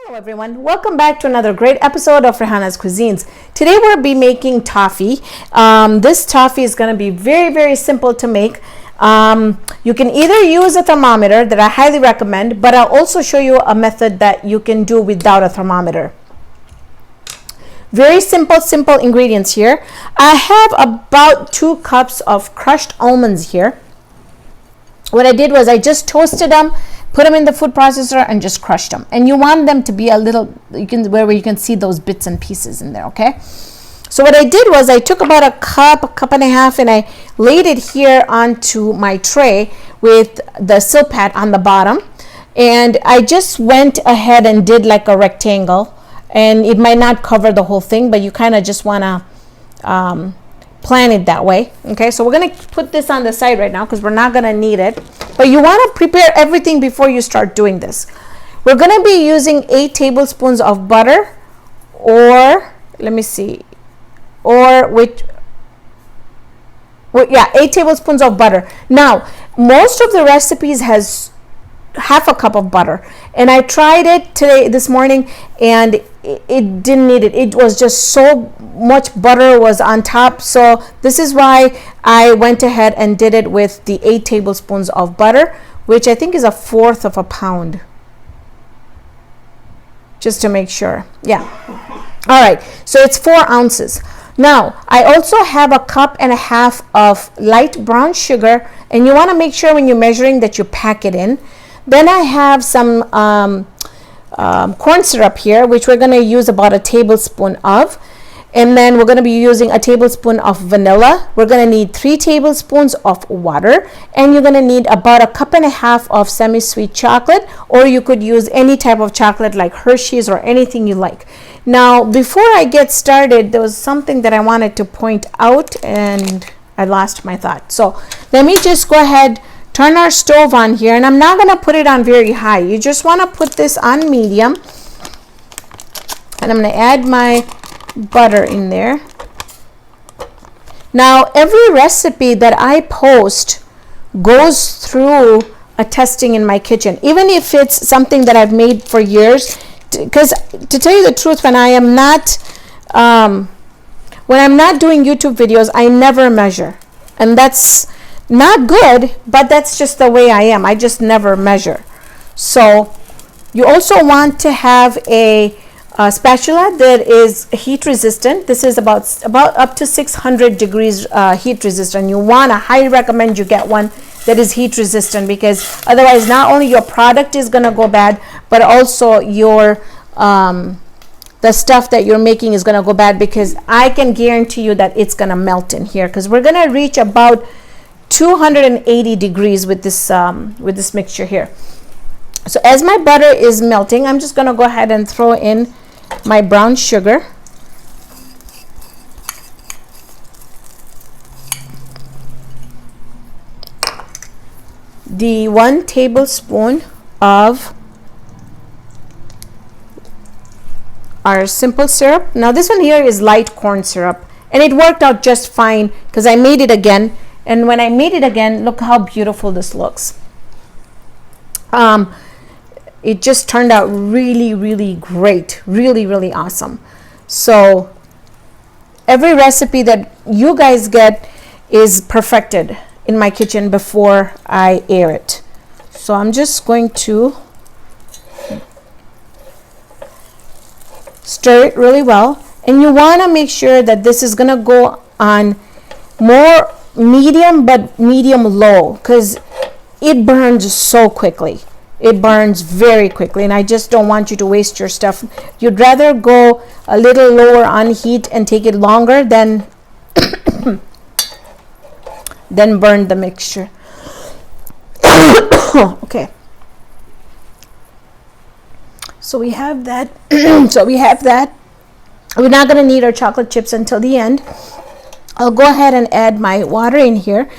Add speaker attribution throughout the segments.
Speaker 1: Hello everyone, welcome back to another great episode of Raihana's Cuisines. Today we'll be making toffee. This toffee is going to be very simple to make. You can either use a thermometer that I highly recommend, but I'll also show you a method that you can do without a thermometer. Very simple ingredients here. I have about 2 cups of crushed almonds here. What I did was I just toasted them, put them in the food processor and just crushed them. And you want them to be a little, where you can see those bits and pieces in there, okay? So what I did was I took about a cup and a half, and I laid it here onto my tray with the silpat on the bottom. And I just went ahead and did like a rectangle. And it might not cover the whole thing, but you kind of just want to plan it that way. Okay, so we're going to put this on the side right now because we're not going to need it. But you want to prepare everything before you start doing this. We're going to be using 8 tablespoons of butter, or let me see, or yeah, 8 tablespoons of butter. Now, most of the recipes has half a cup of butter, and I tried it this morning, and it didn't need it. It was just so much butter was on top. So this is why I went ahead and did it with the 8 tablespoons of butter, which I think is 1/4 of a pound, just to make sure. Yeah. All right, so it's 4 ounces. Now I also have a cup and a half of light brown sugar, and you want to make sure when you're measuring that you pack it in. Then I have some corn syrup here, which we're going to use about a tablespoon of. And then we're going to be using a tablespoon of vanilla. We're going to need 3 tablespoons of water. And you're going to need about a cup and a half of semi-sweet chocolate. Or you could use any type of chocolate like Hershey's or anything you like. Now, before I get started, there was something that I wanted to point out, and I lost my thought. So let me just go ahead, turn our stove on here, and I'm not going to put it on very high. You just want to put this on medium. And I'm going to add my butter in there. Now, every recipe that I post goes through a testing in my kitchen, even if it's something that I've made for years. Because to tell you the truth, when I'm not doing YouTube videos, I never measure, and that's not good, but that's just the way I am. I just never measure. So you also want to have a spatula that is heat resistant. This is about up to 600 degrees heat resistant. You want to highly recommend you get one that is heat resistant, because otherwise not only your product is going to go bad, but also your the stuff that you're making is going to go bad, because I can guarantee you that it's going to melt in here, because we're going to reach about 280 degrees with this mixture here. So as my butter is melting, I'm just going to go ahead and throw in my brown sugar. The 1 tablespoon of our simple syrup. Now this one here is light corn syrup, and it worked out just fine because I made it again. And when I made it again, look how beautiful this looks. It just turned out really great, really awesome. So every recipe that you guys get is perfected in my kitchen before I air it. So I'm just going to stir it really well, and you want to make sure that this is going to go on more medium, but medium low, because it burns so quickly. It burns very quickly, and I just don't want you to waste your stuff. You'd rather go a little lower on heat and take it longer than than burn the mixture. Okay, so we have that. We're not going to need our chocolate chips until the end. I'll go ahead and add my water in here,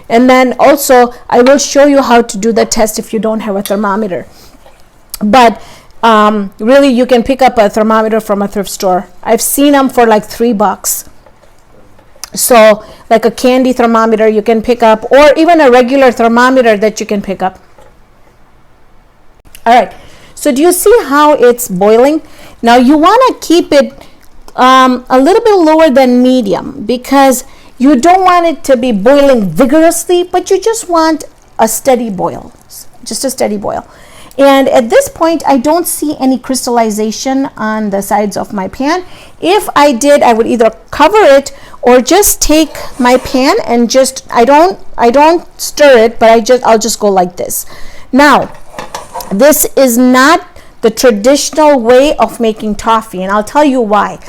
Speaker 1: and then also I will show you how to do the test if you don't have a thermometer. But really, you can pick up a thermometer from a thrift store. I've seen them for like $3. So like a candy thermometer you can pick up, or even a regular thermometer that you can pick up. All right, So do you see how it's boiling? Now you want to keep it a little bit lower than medium, because you don't want it to be boiling vigorously, but you just want a steady boil, just a steady boil. And at this point, I don't see any crystallization on the sides of my pan. If I did, I would either cover it or just take my pan and just, I don't stir it, but I'll just go like this. Now, this is not the traditional way of making toffee, and I'll tell you why.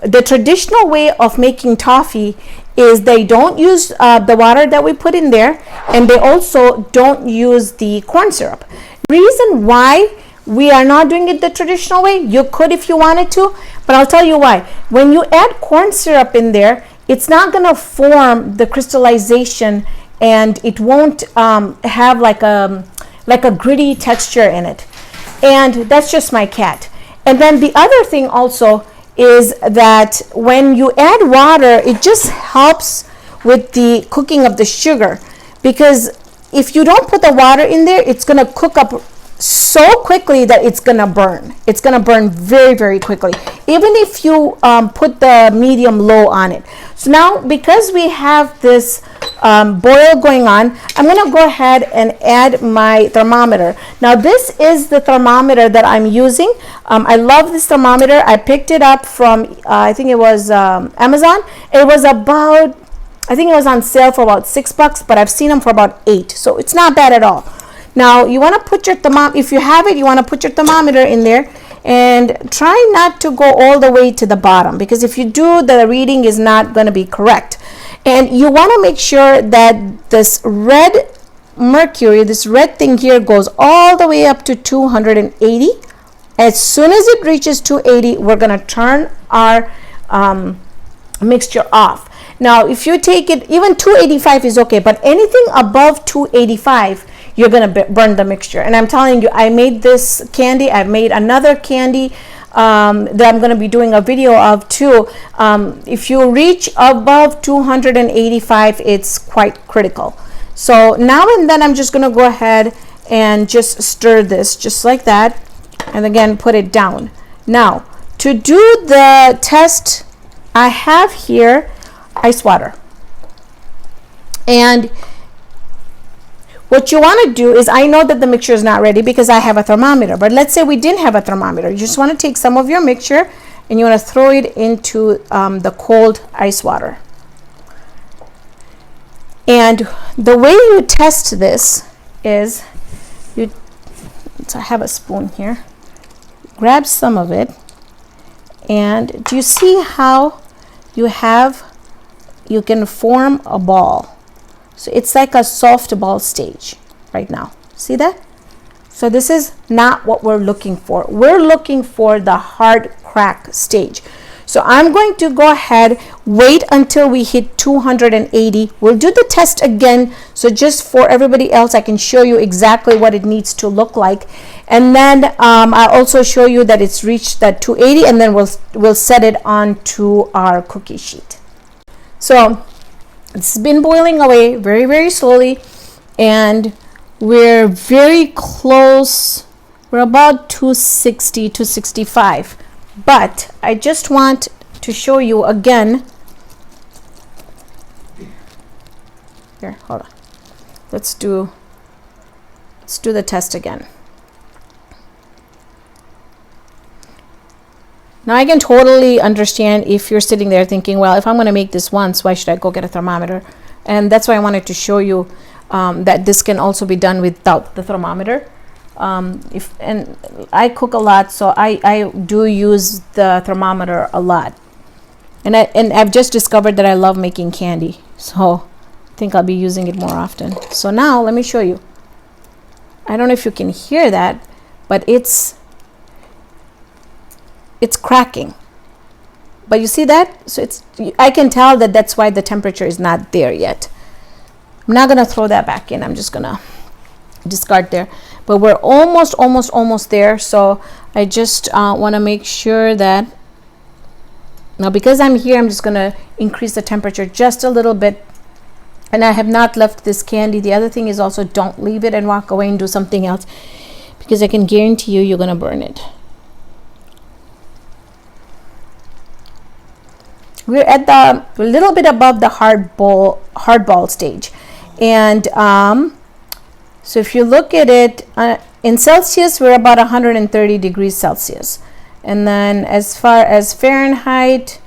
Speaker 1: The traditional way of making toffee is they don't use the water that we put in there, and they also don't use the corn syrup. Reason why we are not doing it the traditional way, you could if you wanted to, but I'll tell you why. When you add corn syrup in there, it's not going to form the crystallization, and it won't have like a gritty texture in it. And that's just my cat. And then the other thing also is that when you add water, it just helps with the cooking of the sugar, because if you don't put the water in there, it's going to cook up so quickly that it's going to burn. It's going to burn very, very quickly, even if you put the medium low on it. So now, because we have this boil going on, I'm going to go ahead and add my thermometer. Now, this is the thermometer that I'm using. I love this thermometer. I picked it up from, I think it was Amazon. It was about, I think it was on sale for about $6, but I've seen them for about $8. So it's not bad at all. Now, you want to put your thermometer, if you have it, you want to put your thermometer in there, and try not to go all the way to the bottom, because if you do, the reading is not going to be correct. And you want to make sure that this red mercury, this red thing here, goes all the way up to 280. As soon as it reaches 280, we're going to turn our mixture off. Now, if you take it, even 285 is okay, but anything above 285, you're going to burn the mixture. And I'm telling you, I made this candy. I've made another candy that I'm going to be doing a video of too. If you reach above 285, it's quite critical. So now and then I'm just going to go ahead and just stir this just like that, and again put it down. Now, to do the test, I have here ice water. And what you want to do is, I know that the mixture is not ready because I have a thermometer, but let's say we didn't have a thermometer. You just want to take some of your mixture and you want to throw it into the cold ice water. And the way you test this is, so I have a spoon here, grab some of it, and do you see how you can form a ball? So it's like a soft ball stage right now. See that? So this is not what we're looking for. We're looking for the hard crack stage. So I'm going to go ahead, wait until we hit 280. We'll do the test again. So just for everybody else, I can show you exactly what it needs to look like. And then I'll also show you that it's reached that 280, and then we'll set it onto our cookie sheet. So it's been boiling away very, very slowly, and we're very close. We're about 260, 265. But I just want to show you again. Here, hold on. Let's do the test again. Now, I can totally understand if you're sitting there thinking, well, if I'm going to make this once, why should I go get a thermometer? And that's why I wanted to show you that this can also be done without the thermometer. And I cook a lot, so I do use the thermometer a lot. And I've just discovered that I love making candy, so I think I'll be using it more often. So now let me show you. I don't know if you can hear that, but it's cracking. But you see that? So I can tell that that's why the temperature is not there yet. I'm not going to throw that back in. I'm just going to discard there. But we're almost there. So I just want to make sure that, now because I'm here, I'm just going to increase the temperature just a little bit. And I have not left this candy. The other thing is also, don't leave it and walk away and do something else, because I can guarantee you you're gonna burn it. We're at a little bit above the hard ball stage, and so if you look at it in Celsius, we're about 130 degrees Celsius, and then as far as Fahrenheit,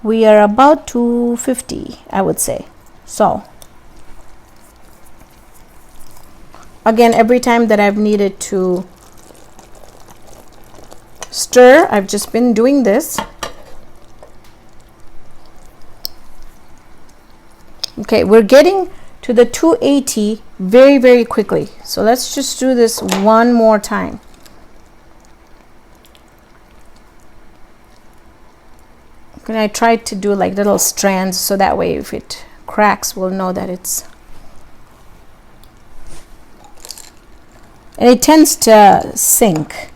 Speaker 1: we are about 250, I would say. So again, every time that I've needed to stir, I've just been doing this. Okay, we're getting to the 280 very, very quickly. So let's just do this one more time. And I tried to do like little strands, so that way if it cracks, we'll know that it's... And it tends to sink.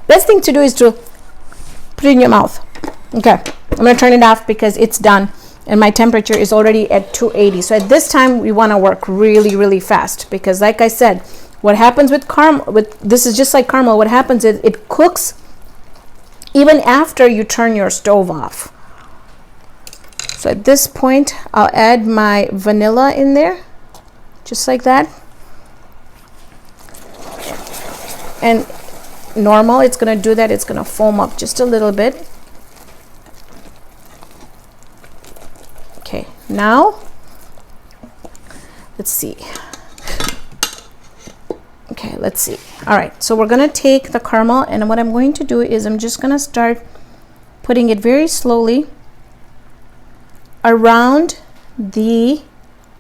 Speaker 1: Best thing to do is to put it in your mouth. Okay, I'm going to turn it off because it's done and my temperature is already at 280. So at this time we want to work really, really fast, because like I said, what happens with caramel, this is just like caramel, what happens is it cooks even after you turn your stove off. So at this point I'll add my vanilla in there, just like that. And normal, it's going to do that, it's going to foam up just a little bit. Okay, now let's see. Okay, let's see. All right, so we're going to take the caramel, and what I'm going to do is I'm just going to start putting it very slowly around the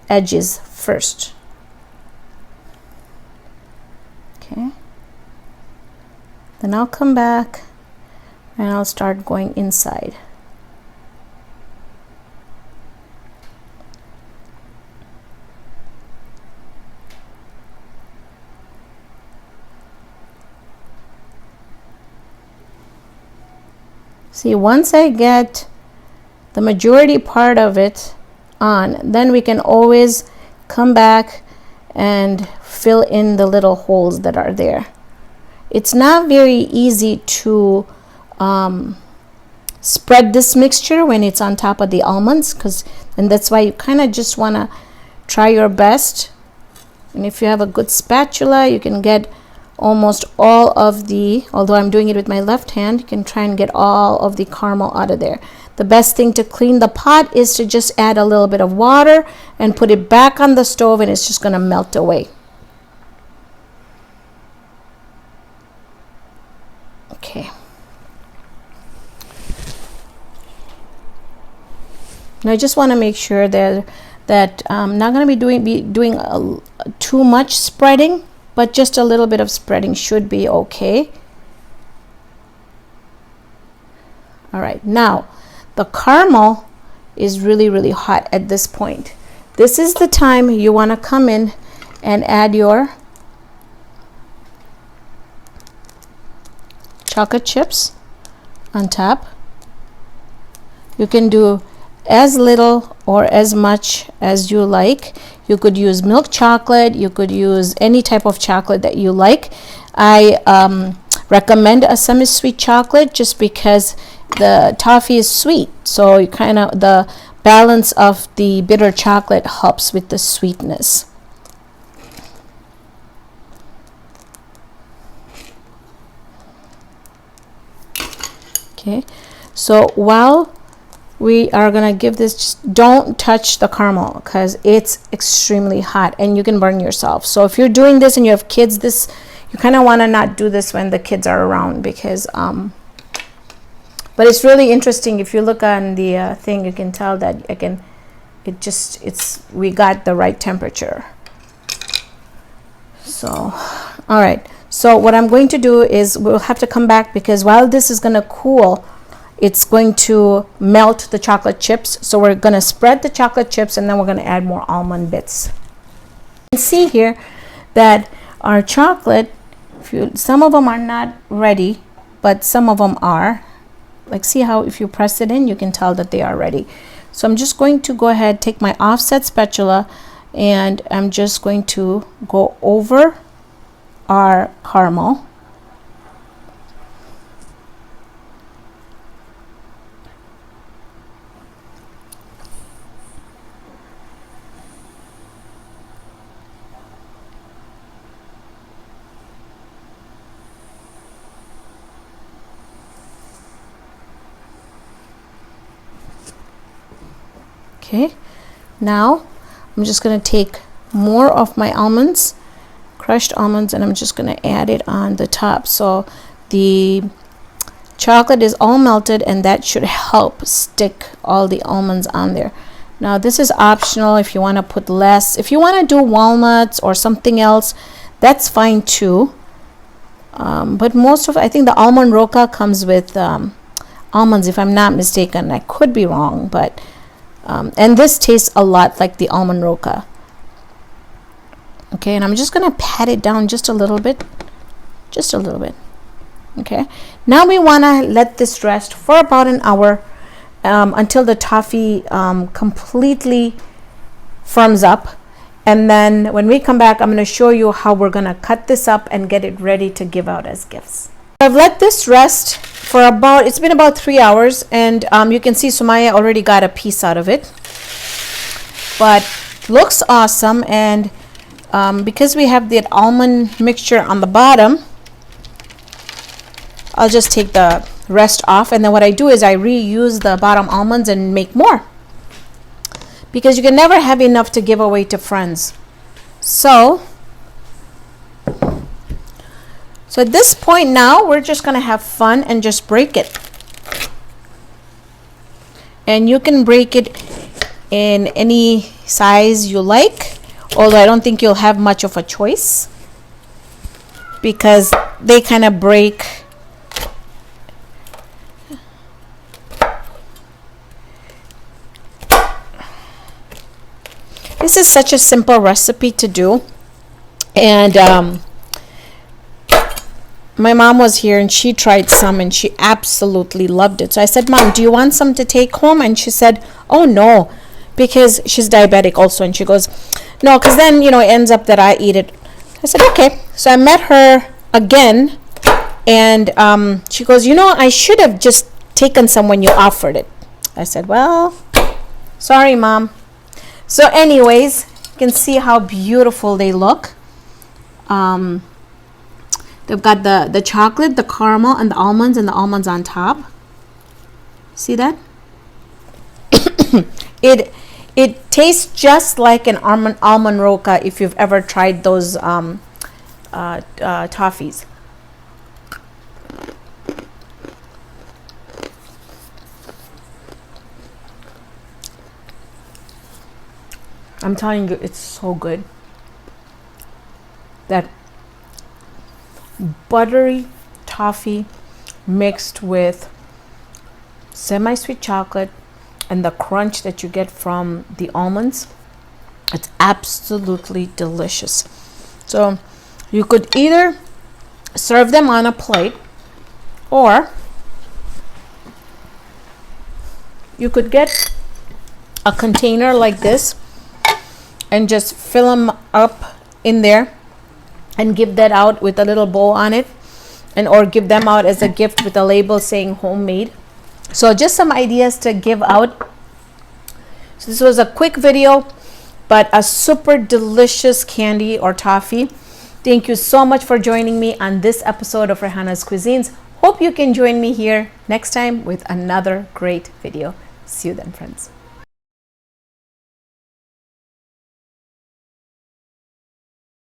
Speaker 1: edges first. Okay. Then I'll come back and I'll start going inside. See, once I get the majority part of it on, then we can always come back and fill in the little holes that are there. It's not very easy to spread this mixture when it's on top of the almonds, and that's why you kind of just want to try your best. And if you have a good spatula, you can get almost all of the, although I'm doing it with my left hand, you can try and get all of the caramel out of there. The best thing to clean the pot is to just add a little bit of water and put it back on the stove, and it's just going to melt away. Okay. Now I just want to make sure that I'm not going to be doing too much spreading, but just a little bit of spreading should be okay. All right, now the caramel is really, really hot at this point. This is the time you want to come in and add your chocolate chips on top. You can do as little or as much as you like. You could use milk chocolate, you could use any type of chocolate that you like. I recommend a semi-sweet chocolate just because the toffee is sweet, so you kind of, the balance of the bitter chocolate helps with the sweetness. Okay, so while we are gonna give this, just don't touch the caramel because it's extremely hot and you can burn yourself. So if you're doing this and you have kids, this, you kind of want to not do this when the kids are around, because but it's really interesting. If you look on the thing, you can tell that again, we got the right temperature. So all right, so what I'm going to do is we'll have to come back, because while this is going to cool, it's going to melt the chocolate chips. So we're going to spread the chocolate chips, and then we're going to add more almond bits. You can see here that our chocolate, some of them are not ready, but some of them are. Like, see how if you press it in, you can tell that they are ready. So I'm just going to go ahead, take my offset spatula, and I'm just going to go over our caramel. Okay, now I'm just going to take more of my almonds, crushed almonds, and I'm just going to add it on the top. So the chocolate is all melted, and that should help stick all the almonds on there. Now this is optional if you want to put less. If you want to do walnuts or something else, that's fine too. But most of, I think the almond roca comes with almonds, if I'm not mistaken. I could be wrong, but and this tastes a lot like the almond roca. Okay, and I'm just going to pat it down just a little bit. Just a little bit. Okay, now we want to let this rest for about an hour until the toffee completely firms up. And then when we come back, I'm going to show you how we're going to cut this up and get it ready to give out as gifts. I've let this rest for about, it's been about 3 hours, and you can see Sumaya already got a piece out of it. But looks awesome, and because we have the almond mixture on the bottom, I'll just take the rest off, and then what I do is I reuse the bottom almonds and make more, because you can never have enough to give away to friends. So at this point now, we're just going to have fun and just break it. And you can break it in any size you like, although I don't think you'll have much of a choice, because they kind of break. This is such a simple recipe to do, and my mom was here and she tried some and she absolutely loved it. So I said, Mom, do you want some to take home? And she said, oh no, because she's diabetic also. And she goes, no, because then, it ends up that I eat it. I said, okay. So I met her again, and she goes, I should have just taken some when you offered it. I said, well, sorry, Mom. So anyways, you can see how beautiful they look. They've got the chocolate, the caramel, and the almonds on top. See that? It tastes just like an almond roca if you've ever tried those toffees. I'm telling you, it's so good. That buttery toffee mixed with semi-sweet chocolate and the crunch that you get from the almonds, it's absolutely delicious. So you could either serve them on a plate, or you could get a container like this and just fill them up in there and give that out with a little bow on it, and or give them out as a gift with a label saying homemade. So just some ideas to give out. So this was a quick video, but a super delicious candy or toffee. Thank you so much for joining me on this episode of Raihana's Cuisines. Hope you can join me here next time with another great video. See you then, friends.